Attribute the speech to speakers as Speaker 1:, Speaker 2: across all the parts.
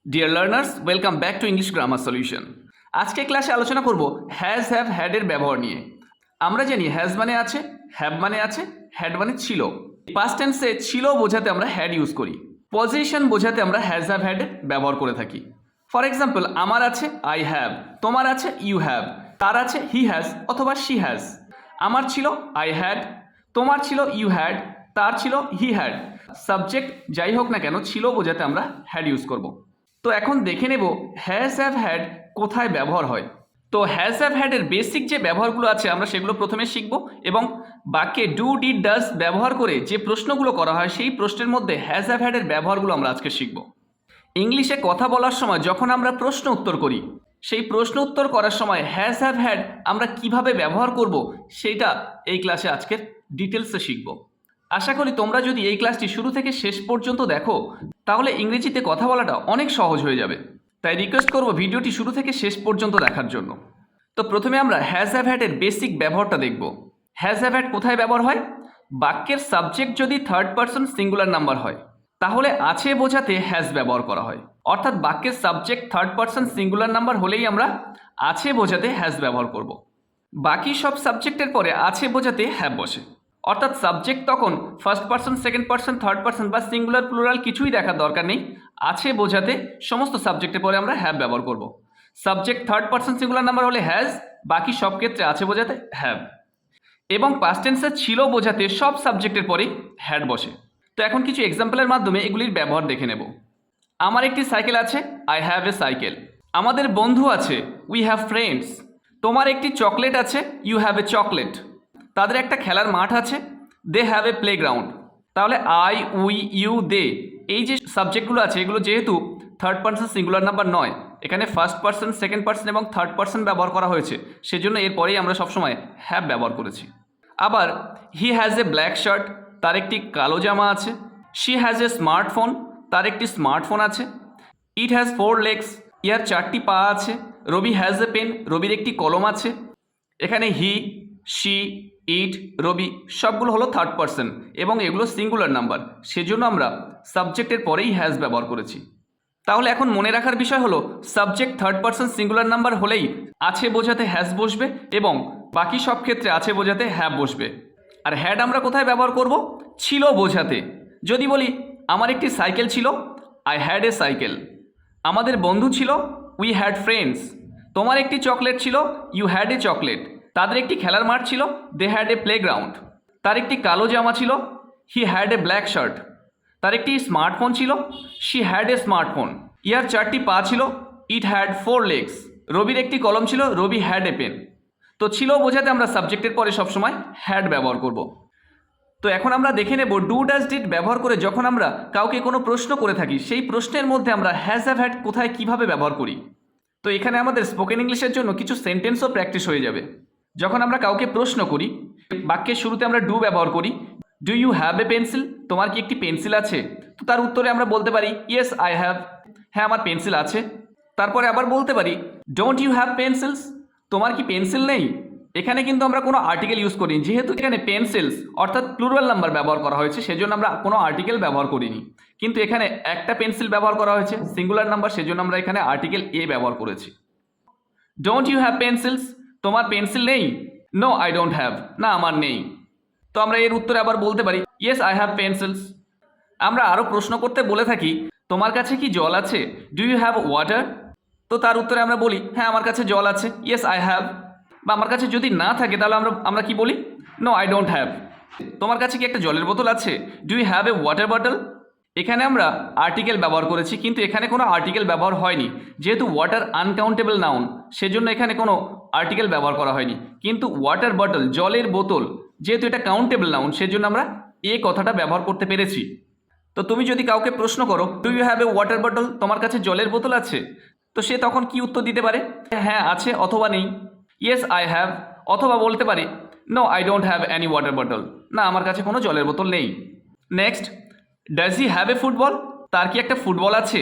Speaker 1: Dear learners, welcome back to English grammar solution. আজকে ক্লাসে আলোচনা করব হ্যাজ হ্যাভ হ্যাডের ব্যবহার নিয়ে। আমরা জানি হ্যাজ মানে আছে, হ্যাভ মানে আছে, হ্যাড মানে ছিল। পাস্ট টেন্সে ছিল বোঝাতে আমরা হ্যাড ইউজ করি, পজিশন বোঝাতে আমরা হ্যাজ হ্যাভ হ্যাড ব্যবহার করে থাকি। ফর এক্সাম্পল, আমার আছে আই হ্যাভ, তোমার আছে ইউ হ্যাভ, তার আছে হি হ্যাজ অথবা শি হ্যাজ। আমার ছিল আই হ্যাড, তোমার ছিল ইউ হ্যাড, তার ছিল হি হ্যাড। সাবজেক্ট যাই হোক না কেন ছিল বোঝাতে আমরা হ্যাড ইউজ করব। তো এখন দেখে নেব হ্যাজ হ্যাভ হ্যাড কোথায় ব্যবহার হয়। তো হ্যাজ হ্যাভ হ্যাডের বেসিক যে ব্যবহারগুলো আছে আমরা সেগুলো প্রথমে শিখব, এবং বাক্যে ডু ডিড ডাজ ব্যবহার করে যে প্রশ্নগুলো করা হয় সেই প্রশ্নের মধ্যে হ্যাজ হ্যাভ হ্যাডের ব্যবহারগুলো আমরা আজকে শিখব। ইংলিশে কথা বলার সময় যখন আমরা প্রশ্ন উত্তর করি, সেই প্রশ্ন উত্তর করার সময় হ্যাজ হ্যাভ হ্যাড আমরা কিভাবে ব্যবহার করব সেইটা এই ক্লাসে আজকের ডিটেলসে শিখব। আশা করি তোমরা যদি এই ক্লাসটি শুরু থেকে শেষ পর্যন্ত দেখো তাহলে ইংরেজিতে কথা বলাটা অনেক সহজ হয়ে যাবে। তাই রিকোয়েস্ট করব ভিডিওটি শুরু থেকে শেষ পর্যন্ত দেখার জন্য। তো প্রথমে আমরা হ্যাজ হ্যাভ হ্যাডের বেসিক ব্যবহারটা দেখব। হ্যাজ হ্যাভ হ্যাড কোথায় ব্যবহার হয়? বাক্যের সাবজেক্ট যদি থার্ড পারসন সিঙ্গুলার নাম্বার হয় তাহলে আছে বোঝাতে হ্যাজ ব্যবহার করা হয়। অর্থাৎ বাক্যের subject third person singular number হলেই আমরা আছে বোঝাতে হ্যাজ ব্যবহার করব। বাকি সব সাবজেক্টের পরে আছে বোঝাতে হ্যাভ বসে। অর্থাৎ সাবজেক্ট তখন first person, second person, third person বা সিঙ্গুলার প্লুরাল কিছুই দেখার দরকার নেই। আছে বোঝাতে সমস্ত সাবজেক্টের পরে আমরা হ্যাভ ব্যবহার করব। Subject third person singular number হলে হ্যাজ, বাকি সব ক্ষেত্রে আছে বোঝাতে হ্যাভ। এবং পাস্ট টেন্সে ছিল বোঝাতে সব সাবজেক্টের পরেই হ্যাড বসে। তো এখন কিছু এক্সাম্পলের মাধ্যমে এগুলির ব্যবহার দেখে নেব। আমার একটি সাইকেল আছে, আই হ্যাভ এ সাইকেল। আমাদের বন্ধু আছে, উই হ্যাভ ফ্রেন্ডস। তোমার একটি চকলেট আছে, ইউ হ্যাভ এ চকলেট। তাদের একটা খেলার মাঠ আছে, দে হ্যাভ এ প্লেগ্রাউন্ড। তাহলে আই, উই, ইউ, দে এই যে সাবজেক্টগুলো আছে এগুলো যেহেতু থার্ড পারসন সিঙ্গুলার নাম্বার নয়, এখানে ফার্স্ট পারসন, সেকেন্ড পারসন এবং থার্ড পারসন ব্যবহার করা হয়েছে, সেজন্য এরপরেই আমরা সবসময় হ্যাভ ব্যবহার করেছি। আবার he has a black shirt, তার একটি কালো জামা আছে। শি হ্যাজ এ স্মার্টফোন, তার একটি স্মার্টফোন আছে। ইট হ্যাজ 4 legs, ইহার 4টি পা আছে। রবি হ্যাজ এ পেন, রবির একটি কলম আছে। এখানে হি, শি, ইট, রবি সবগুলো হলো থার্ড পারসন এবং এগুলো সিঙ্গুলার নাম্বার, সেজন্য আমরা সাবজেক্টের পরেই হ্যাজ ব্যবহার করেছি। তাহলে এখন মনে রাখার বিষয় হলো subject third person singular number হলেই আছে বোঝাতে হ্যাজ বসবে এবং বাকি সব ক্ষেত্রে আছে বোঝাতে হ্যাভ বসবে। আর হ্যাড আমরা কোথায় ব্যবহার করব? ছিল বোঝাতে। যদি বলি আমার একটি সাইকেল ছিল, আই হ্যাড এ সাইকেল। আমাদের বন্ধু ছিল, উই হ্যাড ফ্রেন্ডস। তোমার একটি চকলেট ছিল, ইউ হ্যাড এ চকলেট। তাদের একটি খেলার মাঠ ছিল, দে হ্যাড এ প্লেগ্রাউন্ড। তার একটি কালো জামা ছিল, he had a black shirt. তার একটি স্মার্টফোন ছিল, শি হ্যাড এ স্মার্টফোন। ইহার 4টি পা ছিল, ইট হ্যাড 4 legs। রবির একটি কলম ছিল, রবি হ্যাড এ পেন। তো ছিল বোঝাতে আমরা সাবজেক্টের পরে সবসময় হ্যাড ব্যবহার করব। তো এখন আমরা দেখে নেব ডু ডাজ ডিড ব্যবহার করে যখন আমরা কাউকে কোনো প্রশ্ন করে থাকি সেই প্রশ্নের মধ্যে আমরা হ্যাজ হ্যাভ হ্যাড কোথায় কিভাবে ব্যবহার করি। তো এখানে আমাদের স্পোকেন ইংলিশের জন্য কিছু সেন্টেন্সও প্র্যাকটিস হয়ে যাবে। যখন আমরা কাউকে প্রশ্ন করি বাক্যের শুরুতে আমরা ডু ব্যবহার করি। Do you have a pencil, তোমার কি একটি পেন্সিল আছে? তো তার উত্তরে আমরা বলতে পারি ইয়েস আই হ্যাভ, হ্যাঁ আমার পেন্সিল আছে। তারপরে আবার বলতে পারি ডোন্ট ইউ হ্যাভ পেন্সিলস, তোমার কি পেন্সিল নেই? এখানে কিন্তু আমরা কোনো আর্টিকেল ইউজ করিনি, যেহেতু এখানে পেন্সিলস অর্থাৎ প্লুরাল নাম্বার ব্যবহার করা হয়েছে সেজন্য আমরা কোনো আর্টিকেল ব্যবহার করিনি। কিন্তু এখানে একটা পেন্সিল ব্যবহার করা হয়েছে সিঙ্গুলার নাম্বার, সেজন্য আমরা এখানে আর্টিকেল এ ব্যবহার করেছি। ডোন্ট ইউ হ্যাভ পেন্সিলস, তোমার পেন্সিল নেই? নো আই ডোন্ট হ্যাভ, না আমার নেই। তো আমরা এর উত্তরে আবার বলতে পারি ইয়েস আই হ্যাভ পেন্সিলস। আমরা আরও প্রশ্ন করতে বলে থাকি তোমার কাছে কি জল আছে? Do you have water? তো তার উত্তরে আমরা বলি হ্যাঁ আমার কাছে জল আছে, ইয়েস আই হ্যাভ। বা আমার কাছে যদি না থাকে তাহলে আমরা কি বলি? No I don't have. তোমার কাছে কি একটা জলের বোতল আছে? Do you have a water bottle? এখানে আমরা আর্টিকেল ব্যবহার করেছি কিন্তু এখানে কোনো আর্টিকেল ব্যবহার হয়নি, যেহেতু ওয়াটার আনকাউন্টেবল নাউন সেজন্য এখানে কোনো আর্টিকেল ব্যবহার করা হয়নি। কিন্তু ওয়াটার বটল জলের বোতল যেহেতু এটা কাউন্টেবল নাউন সেজন্য আমরা এ কথাটা ব্যবহার করতে পেরেছি। তো তুমি যদি কাউকে প্রশ্ন করো do you have a water bottle, তোমার কাছে জলের বোতল আছে? তো সে তখন কি উত্তর দিতে পারে? হ্যাঁ আছে অথবা নেই, ইয়েস আই হ্যাভ, অথবা বলতে পারে no I don't have any water bottle, না আমার কাছে কোনো জলের বোতল নেই। Next, does he have a football, তার কি একটা ফুটবল আছে?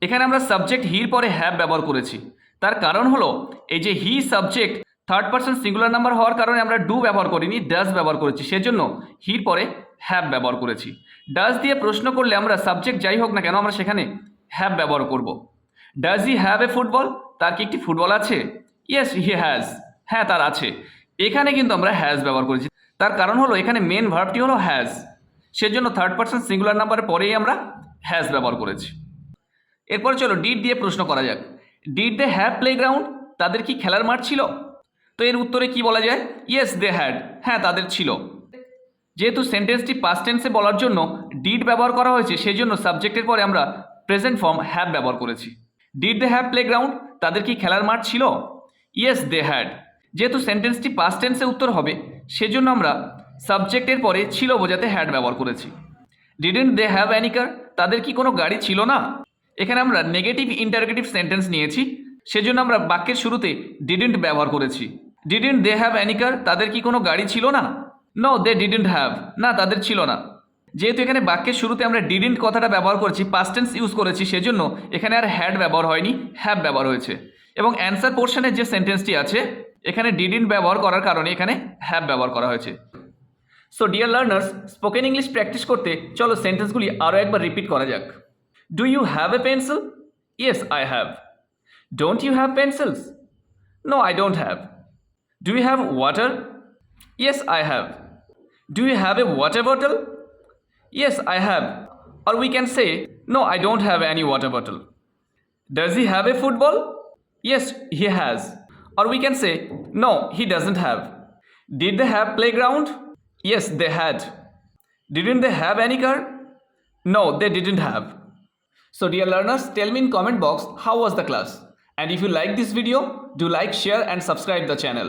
Speaker 1: এখানে আমরা সাবজেক্ট হির পরে হ্যাভ ব্যবহার করেছি। তার কারণ হলো এই যে he subject third person singular number হওয়ার কারণে আমরা ডু ব্যবহার করিনি, ডাজ ব্যবহার করেছি, সেজন্য হির পরে হ্যাভ ব্যবহার করেছি। ডাজ দিয়ে প্রশ্ন করলে আমরা সাবজেক্ট যাই হোক না কেন আমরা সেখানে হ্যাভ ব্যবহার করব। Does he have a football? তার কি একটি ফুটবল আছে? Yes he has. হ্যাঁ তার আছে। এখানে কিন্তু আমরা হ্যাজ ব্যবহার করেছি, তার কারণ হলো এখানে মেন ভার্বটি হলো হ্যাজ, সেজন্য থার্ড পারসন সিঙ্গুলার নাম্বারের পরেই আমরা হ্যাজ ব্যবহার করেছি। এরপরে চলো ডিড দিয়ে প্রশ্ন করা যাক। Did they have playground? তাদের কি খেলার মাঠ ছিল? তো এর উত্তরে কি বলা যায়? Yes they had. হ্যাঁ তাদের ছিল। যেহেতু সেন্টেন্সটি পাস্ট টেন্সে বলার জন্য ডিড ব্যবহার করা হয়েছে, সেজন্য সাবজেক্টের পরে আমরা প্রেজেন্ট ফর্ম হ্যাভ ব্যবহার করেছি। Did they have playground? তাদের কি খেলার মাঠ ছিল? Yes they had. যেহেতু সেন্টেন্সটি পাস্ট টেন্সে উত্তর হবে, সেজন্য আমরা সাবজেক্টের পরে ছিল বোঝাতে হ্যাড ব্যবহার করেছি। Didn't they have any car? তাদের কি কোনো গাড়ি ছিল না? এখানে আমরা নেগেটিভ ইন্টারোগেটিভ সেন্টেন্স নিয়েছি, সেজন্য আমরা বাক্যের শুরুতে ডিডেন্ট ব্যবহার করেছি। Didn't they have any car? তাদের কি কোনো গাড়ি ছিল না? No they didn't have. না তাদের ছিল না। যেহেতু এখানে বাক্যের শুরুতে আমরা ডিডেন্ট কথাটা ব্যবহার করেছি, পাস্ট টেন্স ইউজ করেছি, সেজন্য এখানে আর হ্যাড ব্যবহার হয়নি, হ্যাভ ব্যবহার হয়েছে। এবং অ্যান্সার পোর্শনের যে সেন্টেন্সটি আছে, এখানে ডিডেন্ট ব্যবহার করার কারণে এখানে হ্যাভ ব্যবহার করা হয়েছে। So dear learners, spoken English practice করতে চলো সেন্টেন্সগুলি আরও একবার রিপিট করা যাক। Do you have a pencil? Yes I have. Don't you have pencils? No I don't have. Do you have water? Yes I have. Do you have a water bottle? Yes, I have. Or we can say, no, I don't have any water bottle. Does he have a football? Yes, he has. Or we can say, no, he doesn't have. Did they have playground? Yes, they had. Didn't they have any car? No, they didn't have. So dear learners, tell me in comment box how was the class. And if you like this video, do like, share and subscribe the channel.